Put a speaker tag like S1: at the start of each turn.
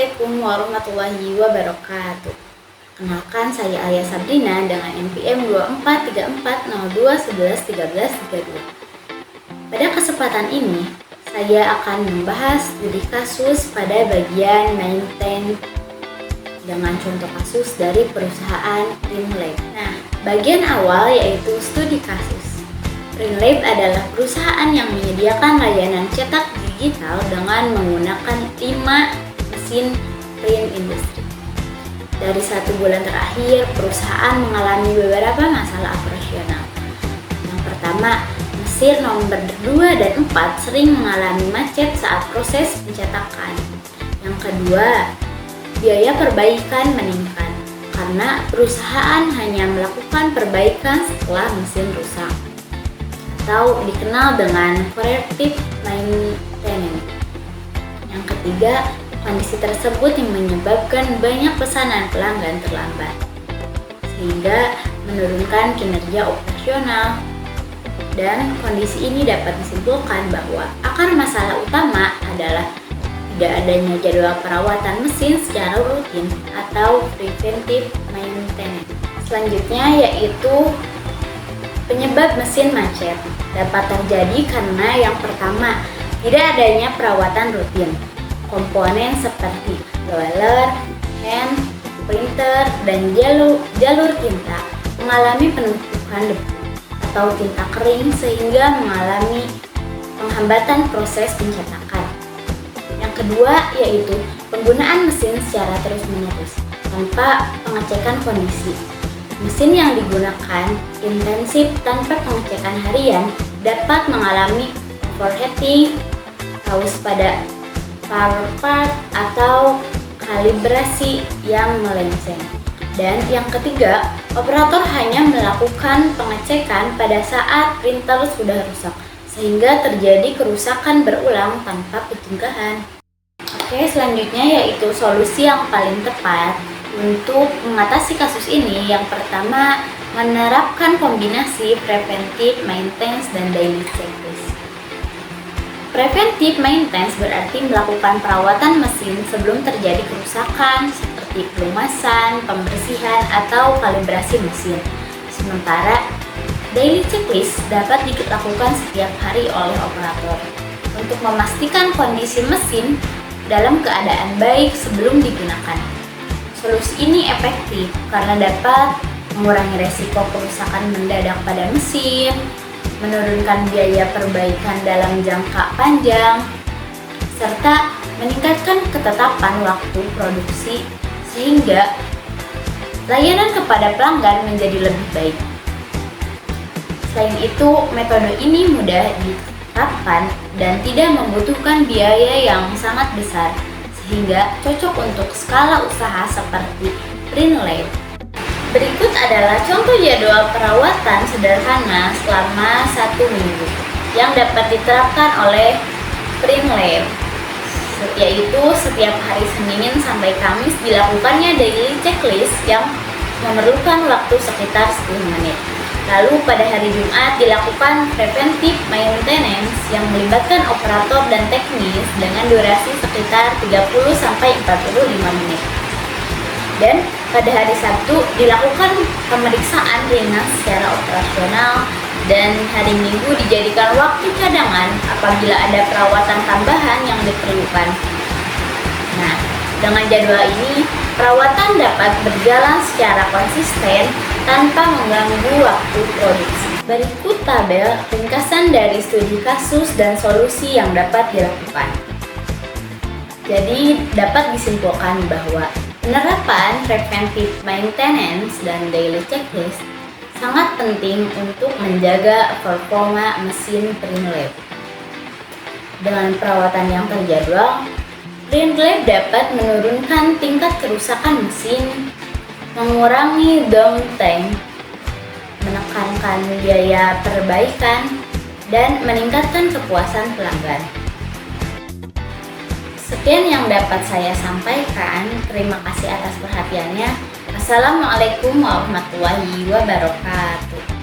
S1: Assalamualaikum warahmatullahi wabarakatuh. Kenalkan, saya Ayah Sabrina dengan NPM 243402111332. Pada kesempatan ini, saya akan membahas studi kasus pada bagian maintain dengan contoh kasus dari perusahaan Printlab. Nah, bagian awal yaitu studi kasus. Printlab adalah perusahaan yang menyediakan layanan cetak digital dengan menggunakan 5 mesin print industri. Dari 1 bulan terakhir, perusahaan mengalami beberapa masalah operasional. Yang pertama, mesin nomor 2 dan 4 sering mengalami macet saat proses pencetakan. Yang kedua, biaya perbaikan meningkat karena perusahaan hanya melakukan perbaikan setelah mesin rusak, atau dikenal dengan corrective maintenance. Yang ketiga, kondisi tersebut yang menyebabkan banyak pesanan pelanggan terlambat, sehingga menurunkan kinerja operasional. Dan kondisi ini dapat disimpulkan bahwa akar masalah utama adalah tidak adanya jadwal perawatan mesin secara rutin atau preventive maintenance. Selanjutnya yaitu penyebab mesin macet. Dapat terjadi karena yang pertama, tidak adanya perawatan rutin. Komponen seperti roller, hand, printer, dan jalur tinta mengalami penumpukan debu atau tinta kering sehingga mengalami penghambatan proses pencetakan. Yang kedua yaitu penggunaan mesin secara terus-menerus tanpa pengecekan kondisi. Mesin yang digunakan intensif tanpa pengecekan harian dapat mengalami overheating, haus pada part atau kalibrasi yang melenceng. Dan yang ketiga, operator hanya melakukan pengecekan pada saat printer sudah rusak, sehingga terjadi kerusakan berulang tanpa pencegahan. Oke, selanjutnya yaitu solusi yang paling tepat untuk mengatasi kasus ini. Yang pertama, menerapkan kombinasi preventive maintenance dan daily checklist. Preventive maintenance berarti melakukan perawatan mesin sebelum terjadi kerusakan seperti pelumasan, pembersihan, atau kalibrasi mesin. Sementara daily checklist dapat dilakukan setiap hari oleh operator untuk memastikan kondisi mesin dalam keadaan baik sebelum digunakan. Solusi ini efektif karena dapat mengurangi resiko kerusakan mendadak pada mesin, menurunkan biaya perbaikan dalam jangka panjang, serta meningkatkan ketetapan waktu produksi sehingga layanan kepada pelanggan menjadi lebih baik. Selain itu, metode ini mudah diterapkan dan tidak membutuhkan biaya yang sangat besar, sehingga cocok untuk skala usaha seperti Printlab. Berikut adalah contoh jadwal perawatan sederhana selama 1 minggu yang dapat diterapkan oleh Printlab, yaitu setiap hari Senin sampai Kamis dilakukannya daily checklist yang memerlukan waktu sekitar 10 menit. Lalu pada hari Jumat dilakukan preventive maintenance yang melibatkan operator dan teknis dengan durasi sekitar 30-45 menit. Dan pada hari Sabtu dilakukan pemeriksaan ringan secara operasional, dan hari Minggu dijadikan waktu cadangan apabila ada perawatan tambahan yang diperlukan. Nah, dengan jadwal ini, perawatan dapat berjalan secara konsisten tanpa mengganggu waktu produksi. Berikut tabel ringkasan dari studi kasus dan solusi yang dapat dilakukan. Jadi, dapat disimpulkan bahwa penerapan preventive maintenance dan daily checklist sangat penting untuk menjaga performa mesin Printlab. Dengan perawatan yang terjadwal, Printlab dapat menurunkan tingkat kerusakan mesin, mengurangi downtime, menekankan biaya perbaikan, dan meningkatkan kepuasan pelanggan. Sekian yang dapat saya sampaikan. Terima kasih atas perhatiannya. Assalamualaikum warahmatullahi wabarakatuh.